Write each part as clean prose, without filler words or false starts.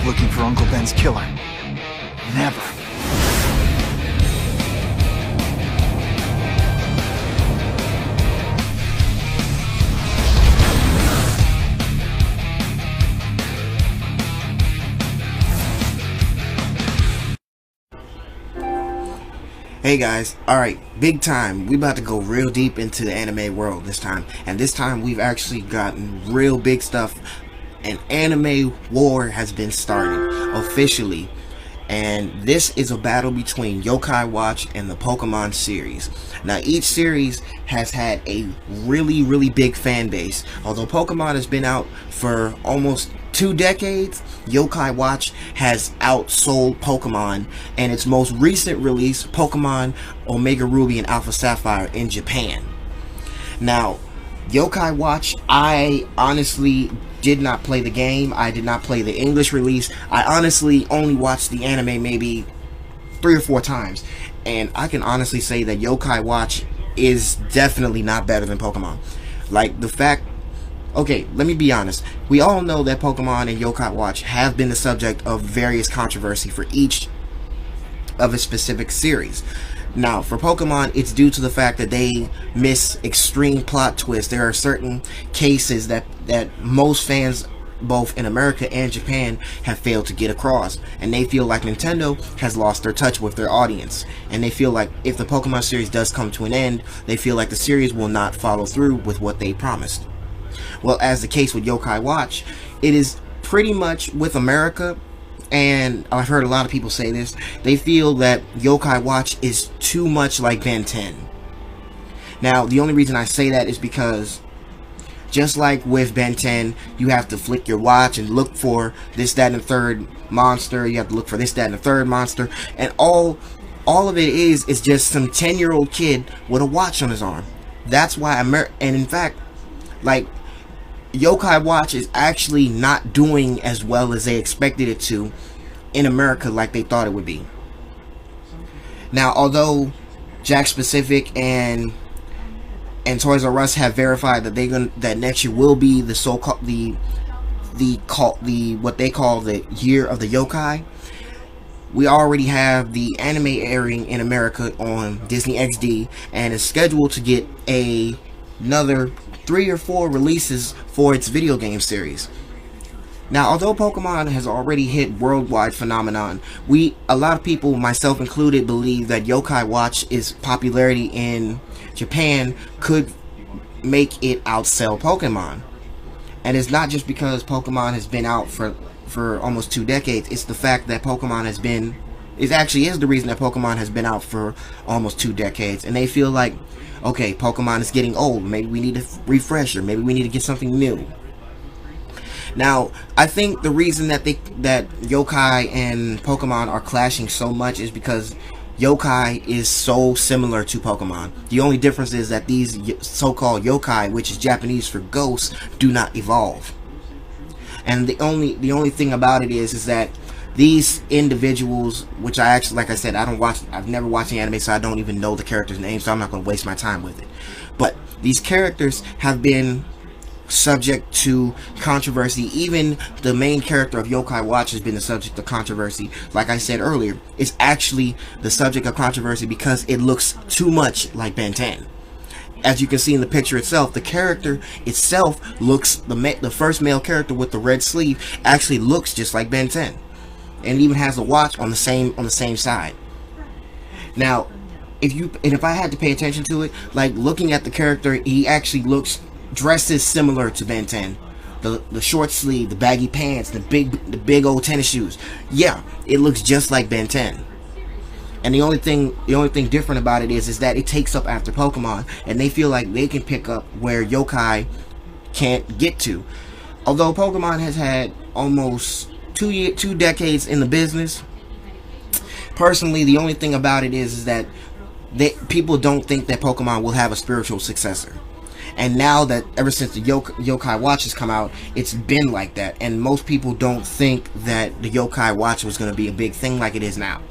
looking for Uncle Ben's killer. Never. Hey guys, alright, big time. We about to go real deep into the anime world this time. And this time we've actually gotten real big stuff. An anime war has been started officially. And this is a battle between Yokai Watch and the Pokemon series. Now each series has had a really big fan base. Although Pokemon has been out for almost 2 decades, Yokai Watch has outsold Pokemon and its most recent release, Pokemon Omega Ruby and Alpha Sapphire in Japan. Now, Yokai Watch, I honestly did not play the game. I did not play the English release. I honestly only watched the anime maybe 3 or 4 times. And I can honestly say that Yokai Watch is definitely not better than Pokemon. Like, the fact... Okay, let me be honest. We all know that Pokemon and Yokai Watch have been the subject of various controversy for each of its specific series. Now, for Pokemon, it's due to the fact that they miss extreme plot twists. There are certain cases that most fans, both in America and Japan, have failed to get across. And they feel like Nintendo has lost their touch with their audience. And they feel like if the Pokemon series does come to an end, they feel like the series will not follow through with what they promised. Well, as the case with Yokai Watch, it is pretty much with America, and I've heard a lot of people say this, they feel that Yokai Watch is too much like Ben 10. Now, the only reason I say that is because, just like with Ben 10, you have to flick your watch and look for this, that, and the third monster. You have to look for this, that, and the third monster. And all of it is just some 10-year-old kid with a watch on his arm. That's why and in fact, like, Yokai Watch is actually not doing as well as they expected it to in America like they thought it would be. Now, although Jakks Pacific and Toys R Us have verified that that next year will be the so-called what they call the Year of the Yokai, we already have the anime airing in America on Disney XD and is scheduled to get another 3 or 4 releases for its video game series. Now, although Pokemon has already hit worldwide phenomenon, a lot of people, myself included, believe that Yokai Watch's popularity in Japan could make it outsell Pokemon. And it's not just because Pokemon has been out for almost 2 decades, it's the fact that Pokemon has been... It actually is the reason that Pokemon has been out for almost 2 decades, and they feel like, okay, Pokemon is getting old, maybe we need a refresher, maybe we need to get something new. Now, I think the reason that Yokai and Pokemon are clashing so much is because Yokai is so similar to Pokemon. The only difference is that these so-called Yokai, which is Japanese for ghosts, do not evolve. And the only thing about it is that these individuals, which I actually, like I said, I've never watched the anime, so I don't even know the characters' names, so I'm not going to waste my time with it. But these characters have been subject to controversy. Even the main character of Yokai Watch has been the subject of controversy. Like I said earlier, it's actually the subject of controversy because it looks too much like Ben 10. As you can see in the picture itself, the character itself looks, the first male character with the red sleeve actually looks just like Ben 10. And it even has a watch on the same side. Now, if I had to pay attention to it, like looking at the character, he actually dresses similar to Ben 10. The short sleeve, the baggy pants, the big old tennis shoes. Yeah, it looks just like Ben 10. And the only thing different about it is that it takes up after Pokemon, and they feel like they can pick up where Yokai can't get to. Although Pokemon has had almost 2 decades in the business, personally, the only thing about it is that people don't think that Pokemon will have a spiritual successor. And now that, ever since the Yokai Watch has come out, it's been like that. And most people don't think that the Yokai Watch was going to be a big thing like it is now.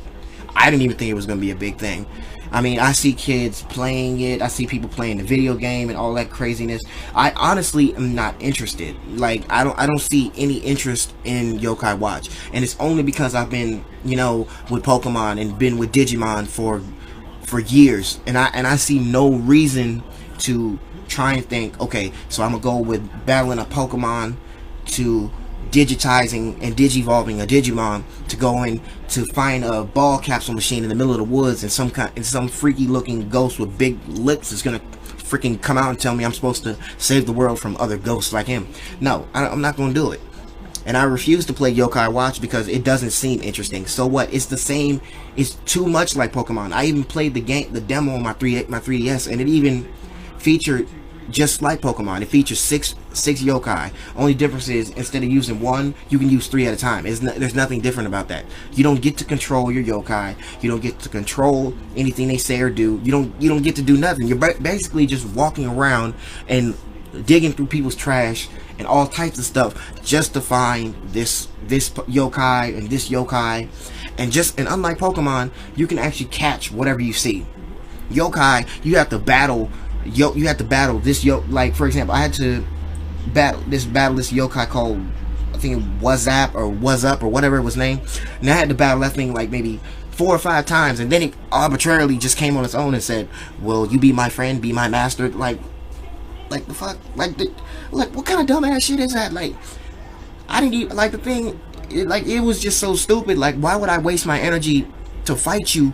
I didn't even think it was going to be a big thing. I mean, I see kids playing it. I see people playing the video game and all that craziness. I honestly am not interested. Like, I don't see any interest in Yokai Watch, and it's only because I've been, you know, with Pokemon and been with Digimon for years, and I see no reason to try and think, okay, so I'm gonna go with battling a Pokemon to digitizing and digivolving a Digimon to go in to find a ball capsule machine in the middle of the woods, and some freaky looking ghost with big lips is gonna freaking come out and tell me I'm supposed to save the world from other ghosts like him. No, I'm not gonna do it. And I refuse to play Yokai Watch because it doesn't seem interesting. So what? It's the same. It's too much like Pokemon. I even played the demo on my 3DS, and it even featured just like Pokemon. It features six yokai. Only difference is, instead of using one, you can use 3 at a time. There's nothing different about that. You don't get to control your yokai. You don't get to control anything they say or do. You don't get to do nothing. You're basically just walking around and digging through people's trash and all types of stuff just to find this yokai and this yokai. And unlike Pokemon, you can actually catch whatever you see. Yokai, you have to battle. You have to battle this like, for example, I had to battle this yokai called, I think it was Zap or Was Up or whatever it was named, and I had to battle that thing like maybe 4 or 5 times, and then it arbitrarily just came on its own and said, "Will you be my friend, be my master?" Like the fuck, like what kind of dumbass shit is that? Like, I didn't even like the thing. It was just so stupid. Like, why would I waste my energy to fight you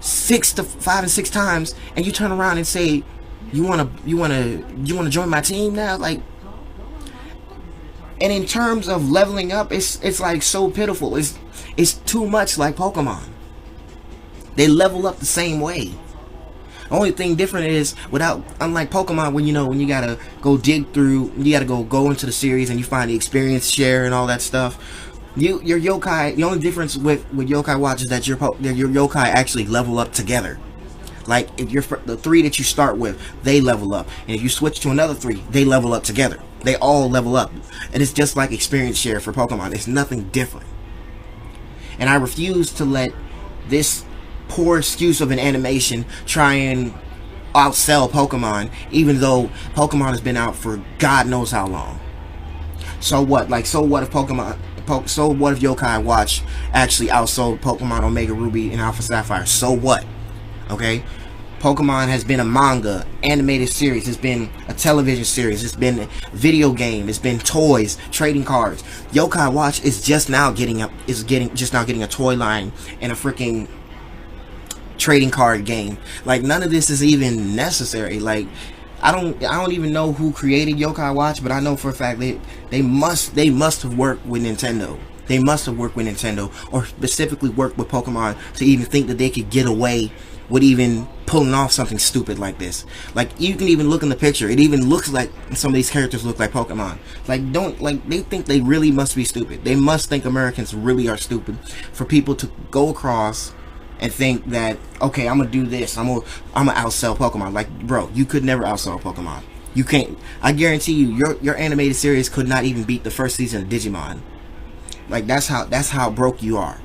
5 and 6 times, and you turn around and say, you wanna join my team now? Like, and in terms of leveling up, it's like so pitiful. It's too much like Pokemon. They level up the same way. The only thing different is, unlike Pokemon, when you gotta go dig through, you gotta go into the series and you find the experience share and all that stuff. Your yokai, the only difference with Yokai Watch is that your yokai actually level up together. Like, if the 3 that you start with, they level up, and if you switch to another 3, they level up together. They all level up, and it's just like experience share for Pokemon. It's nothing different. And I refuse to let this poor excuse of an animation try and outsell Pokemon, even though Pokemon has been out for God knows how long. So what? Like, so what if so what if Yokai Watch actually outsold Pokemon Omega Ruby and Alpha Sapphire? So what? Okay, Pokemon has been a manga, animated series, it's been a television series, it's been a video game, it's been toys, trading cards. Yokai Watch is just now getting a toy line and a freaking trading card game. Like, none of this is even necessary. Like, I don't even know who created Yokai Watch, but I know for a fact they must have worked with Nintendo. They must have worked with Nintendo, or specifically worked with Pokemon, to even think that they could get away with even pulling off something stupid like this. Like, you can even look in the picture, it even looks like some of these characters look like Pokemon. Like, they think they really must be stupid. They must think Americans really are stupid for people to go across and think that, okay, I'm gonna do this, I'm gonna outsell Pokemon. Like, bro, you could never outsell Pokemon. You can't. I guarantee you, your animated series could not even beat the first season of Digimon. Like, that's how broke you are.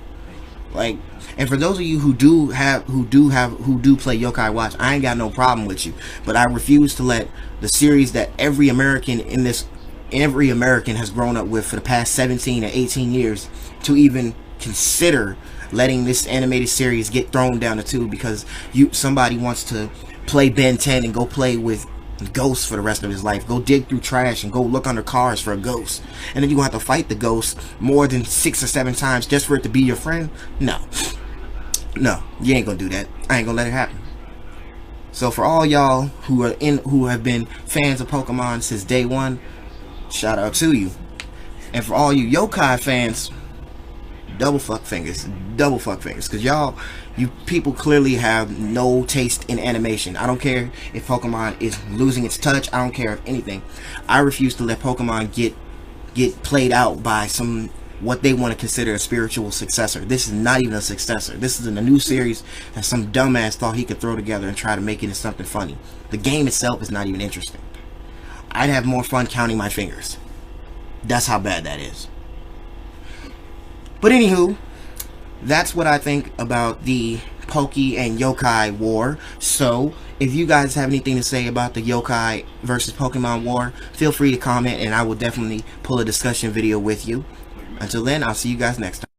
Like, and for those of you who do play Yokai Watch, I ain't got no problem with you, but I refuse to let the series that every American has grown up with for the past 17 or 18 years to even consider letting this animated series get thrown down the tube because somebody wants to play Ben 10 and go play with ghosts for the rest of his life. Go dig through trash and go look under cars for a ghost, and then you're gonna have to fight the ghost more than 6 or 7 times just for it to be your friend. No, you ain't gonna do that. I ain't gonna let it happen. So for all y'all who have been fans of Pokemon since day one, shout out to you. And for all you yokai fans, double fuck fingers, because you people clearly have no taste in animation. I don't care if Pokemon is losing its touch. I don't care if anything. I refuse to let Pokemon get played out by what they want to consider a spiritual successor. This is not even a successor. This is in a new series that some dumbass thought he could throw together and try to make it into something funny. The game itself is not even interesting. I'd have more fun counting my fingers. That's how bad that is. But anywho, that's what I think about the Poke and Yokai war. So if you guys have anything to say about the Yokai versus Pokemon war, feel free to comment, and I will definitely pull a discussion video with you. Until then, I'll see you guys next time.